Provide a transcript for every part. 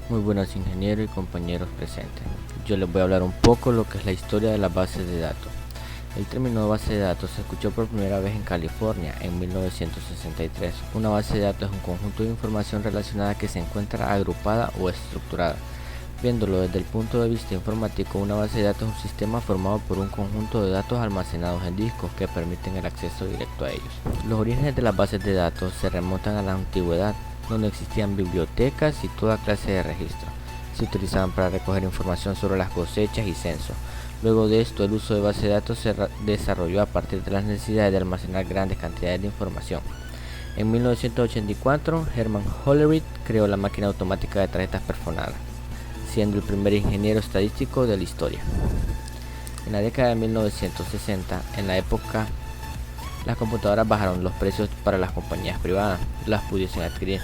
Muy buenos ingenieros y compañeros presentes. Yo les voy a hablar un poco lo que es la historia de las bases de datos. El término base de datos se escuchó por primera vez en California en 1963. Una base de datos es un conjunto de información relacionada que se encuentra agrupada o estructurada. Viéndolo desde el punto de vista informático, una base de datos es un sistema formado por un conjunto de datos almacenados en discos que permiten el acceso directo a ellos. Los orígenes de las bases de datos se remontan a la antigüedad, donde existían bibliotecas y toda clase de registros. Se utilizaban para recoger información sobre las cosechas y censos. Luego de esto, el uso de bases de datos se desarrolló a partir de las necesidades de almacenar grandes cantidades de información. En 1984, Herman Hollerith creó la máquina automática de tarjetas perforadas, siendo el primer ingeniero estadístico de la historia. En la década de 1960, en la época, las computadoras bajaron los precios para las compañías privadas, las pudiesen adquirir,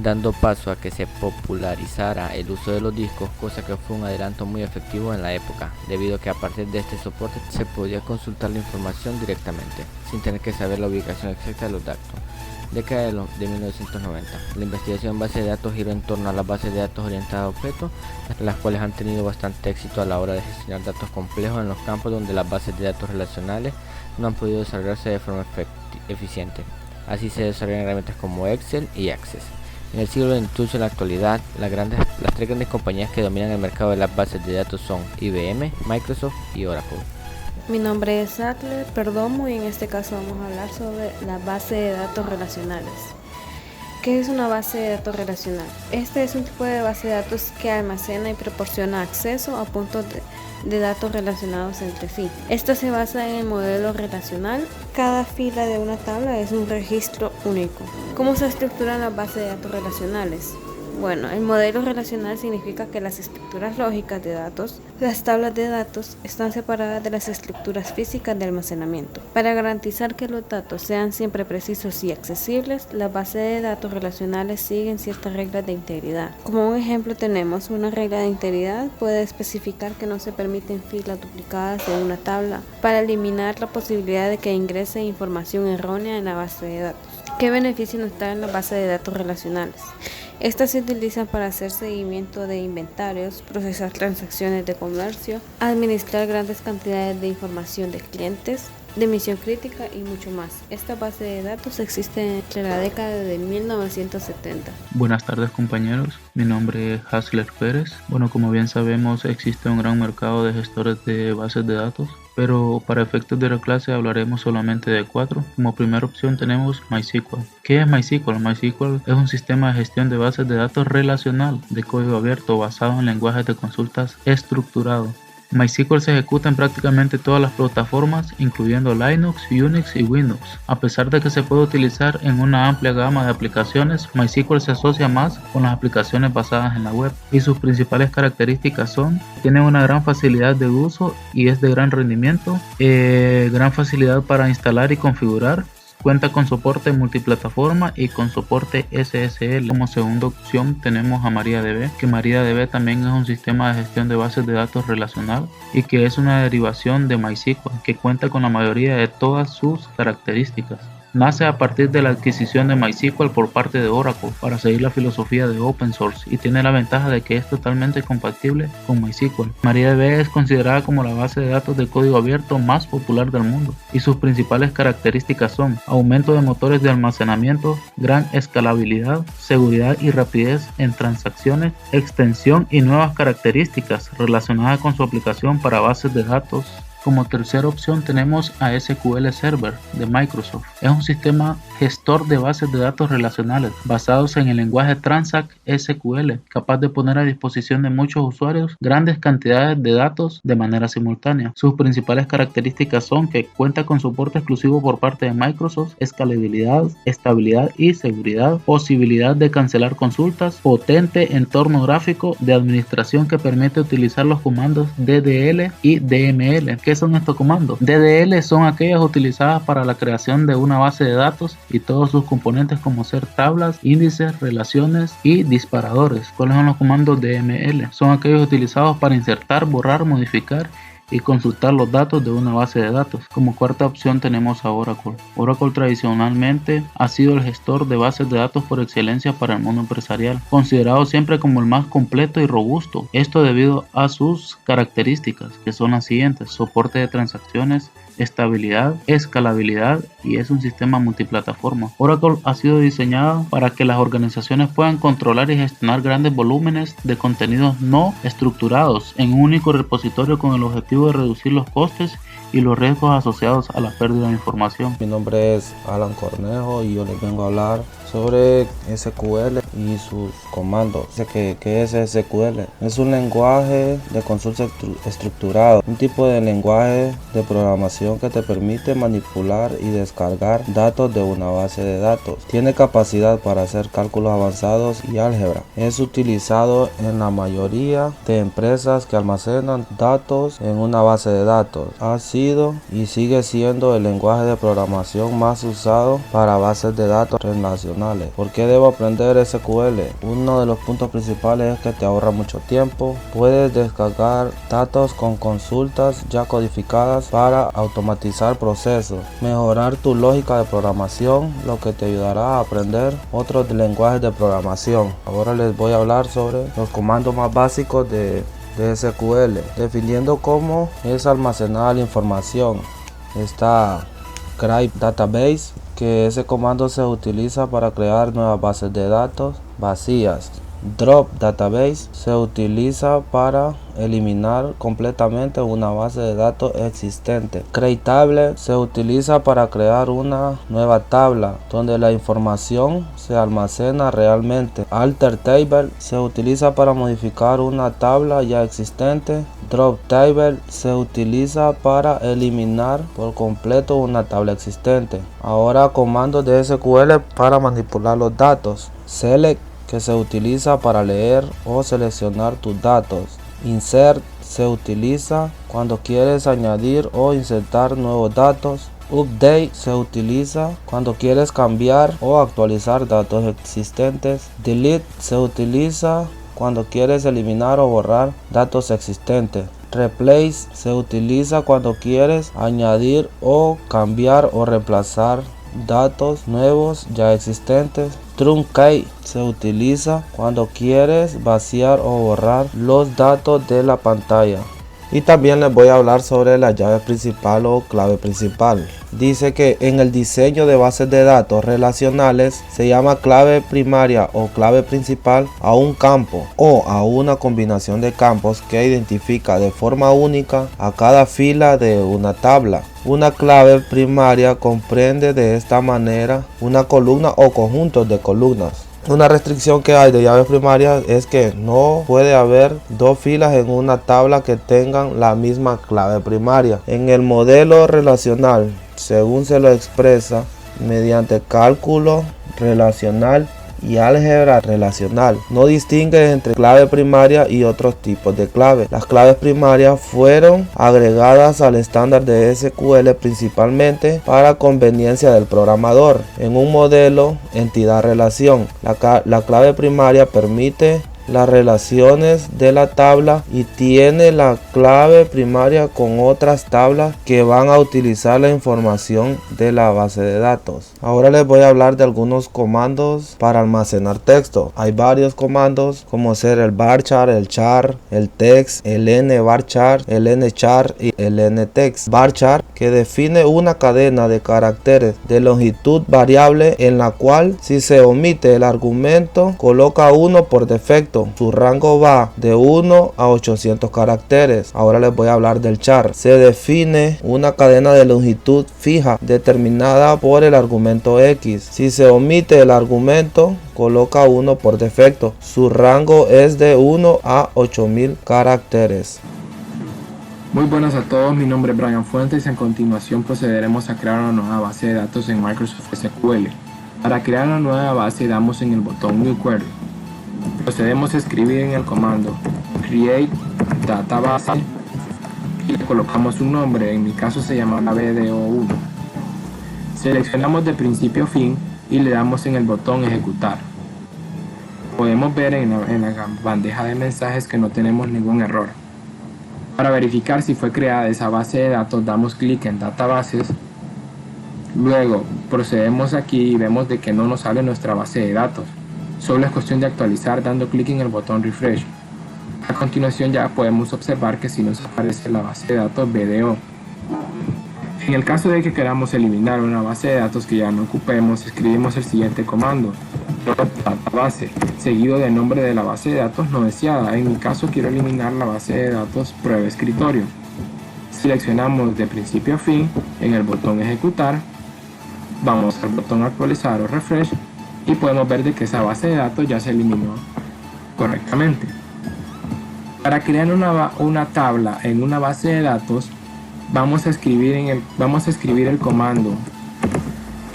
dando paso a que se popularizara el uso de los discos, cosa que fue un adelanto muy efectivo en la época, debido a que a partir de este soporte se podía consultar la información directamente, sin tener que saber la ubicación exacta de los datos. Década de 1990. La investigación en bases de datos giró en torno a las bases de datos orientadas a objetos, las cuales han tenido bastante éxito a la hora de gestionar datos complejos en los campos donde las bases de datos relacionales no han podido desarrollarse de forma eficiente. Así se desarrollan herramientas como Excel y Access. En el siglo XXI, en la actualidad, las tres grandes compañías que dominan el mercado de las bases de datos son IBM, Microsoft y Oracle. Mi nombre es Sackler Perdomo y en este caso vamos a hablar sobre la base de datos relacionales. ¿Qué es una base de datos relacional? Este es un tipo de base de datos que almacena y proporciona acceso a puntos de datos relacionados entre sí. Esta se basa en el modelo relacional. Cada fila de una tabla es un registro único. ¿Cómo se estructuran las bases de datos relacionales? Bueno, el modelo relacional significa que las estructuras lógicas de datos, las tablas de datos, están separadas de las estructuras físicas de almacenamiento. Para garantizar que los datos sean siempre precisos y accesibles, las bases de datos relacionales siguen ciertas reglas de integridad. Como un ejemplo tenemos una regla de integridad, puede especificar que no se permiten filas duplicadas en una tabla para eliminar la posibilidad de que ingrese información errónea en la base de datos. ¿Qué beneficio nos traen las bases de datos relacionales? Estas se utilizan para hacer seguimiento de inventarios, procesar transacciones de comercio, administrar grandes cantidades de información de clientes, de misión crítica y mucho más. Esta base de datos existe entre la década de 1970. Buenas tardes compañeros, mi nombre es Hasler Pérez. Bueno, como bien sabemos existe un gran mercado de gestores de bases de datos, pero para efectos de la clase hablaremos solamente de 4. Como primera opción tenemos MySQL. ¿Qué es MySQL? MySQL es un sistema de gestión de bases de datos relacional de código abierto basado en lenguajes de consultas estructurado. MySQL se ejecuta en prácticamente todas las plataformas, incluyendo Linux, Unix y Windows. A pesar de que se puede utilizar en una amplia gama de aplicaciones, MySQL se asocia más con las aplicaciones basadas en la web y sus principales características son: tiene una gran facilidad de uso y es de gran rendimiento, gran facilidad para instalar y configurar. Cuenta con soporte multiplataforma y con soporte SSL. Como segunda opción tenemos a MariaDB, que MariaDB también es un sistema de gestión de bases de datos relacional y que es una derivación de MySQL, que cuenta con la mayoría de todas sus características. Nace a partir de la adquisición de MySQL por parte de Oracle para seguir la filosofía de Open Source y tiene la ventaja de que es totalmente compatible con MySQL. MariaDB es considerada como la base de datos de código abierto más popular del mundo y sus principales características son: aumento de motores de almacenamiento, gran escalabilidad, seguridad y rapidez en transacciones, extensión y nuevas características relacionadas con su aplicación para bases de datos. Como tercera opción tenemos a SQL Server de Microsoft. Es un sistema gestor de bases de datos relacionales basados en el lenguaje Transact SQL, capaz de poner a disposición de muchos usuarios grandes cantidades de datos de manera simultánea. Sus principales características son que cuenta con soporte exclusivo por parte de Microsoft, escalabilidad, estabilidad y seguridad, posibilidad de cancelar consultas, potente entorno gráfico de administración que permite utilizar los comandos DDL y DML. ¿Qué son estos comandos? DDL son aquellas utilizadas para la creación de una base de datos y todos sus componentes, como ser tablas, índices, relaciones y disparadores. ¿Cuáles son los comandos DML? Son aquellos utilizados para insertar, borrar, modificar y consultar los datos de una base de datos. Como cuarta opción tenemos a Oracle. Oracle tradicionalmente ha sido el gestor de bases de datos por excelencia para el mundo empresarial, considerado siempre como el más completo y robusto. Esto debido a sus características, que son las siguientes: soporte de transacciones, estabilidad, escalabilidad y es un sistema multiplataforma. Oracle ha sido diseñado para que las organizaciones puedan controlar y gestionar grandes volúmenes de contenidos no estructurados en un único repositorio con el objetivo de reducir los costes y los riesgos asociados a la pérdida de información. Mi nombre es Alan Cornejo y yo les vengo a hablar sobre SQL y sus comandos. ¿Qué es SQL? Es un lenguaje de consulta estructurado, un tipo de lenguaje de programación que te permite manipular y descargar datos de una base de datos. Tiene capacidad para hacer cálculos avanzados y álgebra. Es utilizado en la mayoría de empresas que almacenan datos en una base de datos. Ha sido y sigue siendo el lenguaje de programación más usado para bases de datos relacionales. ¿Por qué debo aprender SQL? Uno de los puntos principales es que te ahorra mucho tiempo. Puedes descargar datos con consultas ya codificadas para automatizar procesos, mejorar tu lógica de programación, lo que te ayudará a aprender otros lenguajes de programación. Ahora les voy a hablar sobre los comandos más básicos de SQL, definiendo cómo es almacenar la información. Está Create Database, que ese comando se utiliza para crear nuevas bases de datos vacías. Drop Database se utiliza para eliminar completamente una base de datos existente. Create Table se utiliza para crear una nueva tabla donde la información se almacena realmente. Alter Table se utiliza para modificar una tabla ya existente. Drop Table se utiliza para eliminar por completo una tabla existente. Ahora comandos de SQL para manipular los datos. Select, que se utiliza para leer o seleccionar tus datos. Insert se utiliza cuando quieres añadir o insertar nuevos datos. Update se utiliza cuando quieres cambiar o actualizar datos existentes. Delete se utiliza cuando quieres eliminar o borrar datos existentes. Replace se utiliza cuando quieres añadir o cambiar o reemplazar datos nuevos ya existentes. Truncate se utiliza cuando quieres vaciar o borrar los datos de la pantalla. Y también les voy a hablar sobre la llave principal o clave principal. Dice que en el diseño de bases de datos relacionales se llama clave primaria o clave principal a un campo o a una combinación de campos que identifica de forma única a cada fila de una tabla. Una clave primaria comprende de esta manera una columna o conjuntos de columnas. Una restricción que hay de llaves primarias es que no puede haber dos filas en una tabla que tengan la misma clave primaria. En el modelo relacional, según se lo expresa mediante cálculo relacional y álgebra relacional, no distingue entre clave primaria y otros tipos de clave. Las claves primarias fueron agregadas al estándar de SQL principalmente para conveniencia del programador. En un modelo entidad-relación, la clave primaria permite las relaciones de la tabla y tiene la clave primaria con otras tablas que van a utilizar la información de la base de datos. Ahora les voy a hablar de algunos comandos para almacenar texto. Hay varios comandos como ser el varchar, el char, el text, el nvarchar, el nchar y el ntext. Varchar, que define una cadena de caracteres de longitud variable en la cual si se omite el argumento coloca 1 por defecto. Su rango va de 1 a 800 caracteres. Ahora les voy a hablar del char. Se define una cadena de longitud fija determinada por el argumento X. Si se omite el argumento, coloca 1 por defecto. Su rango es de 1 a 8000 caracteres. Muy buenas a todos, mi nombre es Brian Fuentes y a continuación procederemos a crear una nueva base de datos en Microsoft SQL. Para crear una nueva base damos en el botón New Query. Procedemos a escribir en el comando Create Database y le colocamos un nombre, en mi caso se llamará BDO1. Seleccionamos de principio a fin y le damos en el botón Ejecutar. Podemos ver en la bandeja de mensajes que no tenemos ningún error. Para verificar si fue creada esa base de datos, damos clic en Databases. Luego procedemos aquí y vemos de que no nos sale nuestra base de datos. Solo es cuestión de actualizar dando clic en el botón Refresh. A continuación ya podemos observar que si nos aparece la base de datos BDO. En el caso de que queramos eliminar una base de datos que ya no ocupemos, escribimos el siguiente comando: database, seguido del nombre de la base de datos no deseada. En mi caso quiero eliminar la base de datos prueba escritorio. Seleccionamos de principio a fin en el botón ejecutar, vamos al botón actualizar o refresh y podemos ver de que esa base de datos ya se eliminó correctamente. Para crear una tabla en una base de datos, vamos a escribir el comando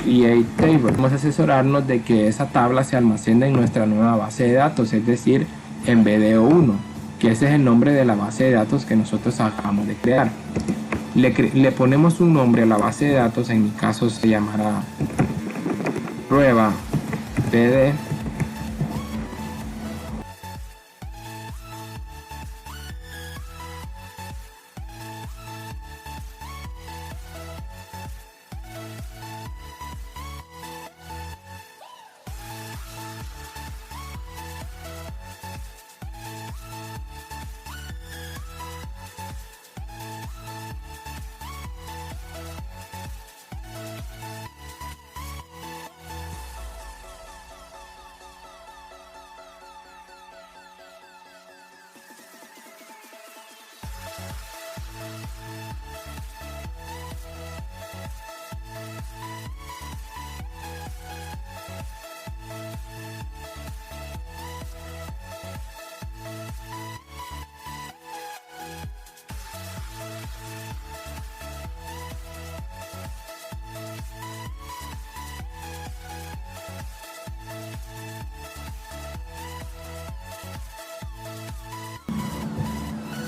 create table. Vamos a asesorarnos de que esa tabla se almacene en nuestra nueva base de datos, es decir, en BDO1, que ese es el nombre de la base de datos que nosotros acabamos de crear. Le ponemos un nombre a la base de datos, en mi caso se llamará prueba BD.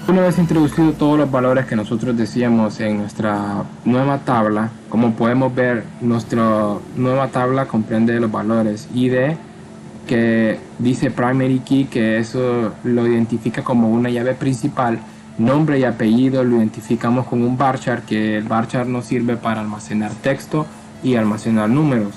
Una vez introducido todos los valores que nosotros decíamos en nuestra nueva tabla, como podemos ver, nuestra nueva tabla comprende los valores ID, que dice primary key, que eso lo identifica como una llave principal. Nombre y apellido lo identificamos con un varchar, que el varchar nos sirve para almacenar texto y almacenar números.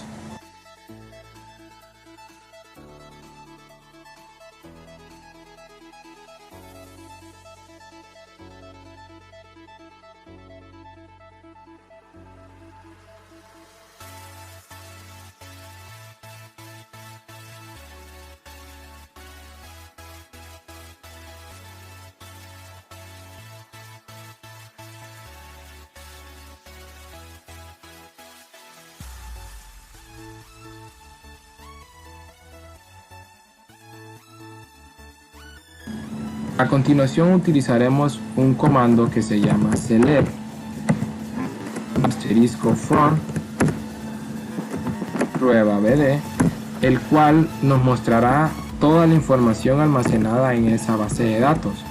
A continuación utilizaremos un comando que se llama select *from prueba BD, el cual nos mostrará toda la información almacenada en esa base de datos.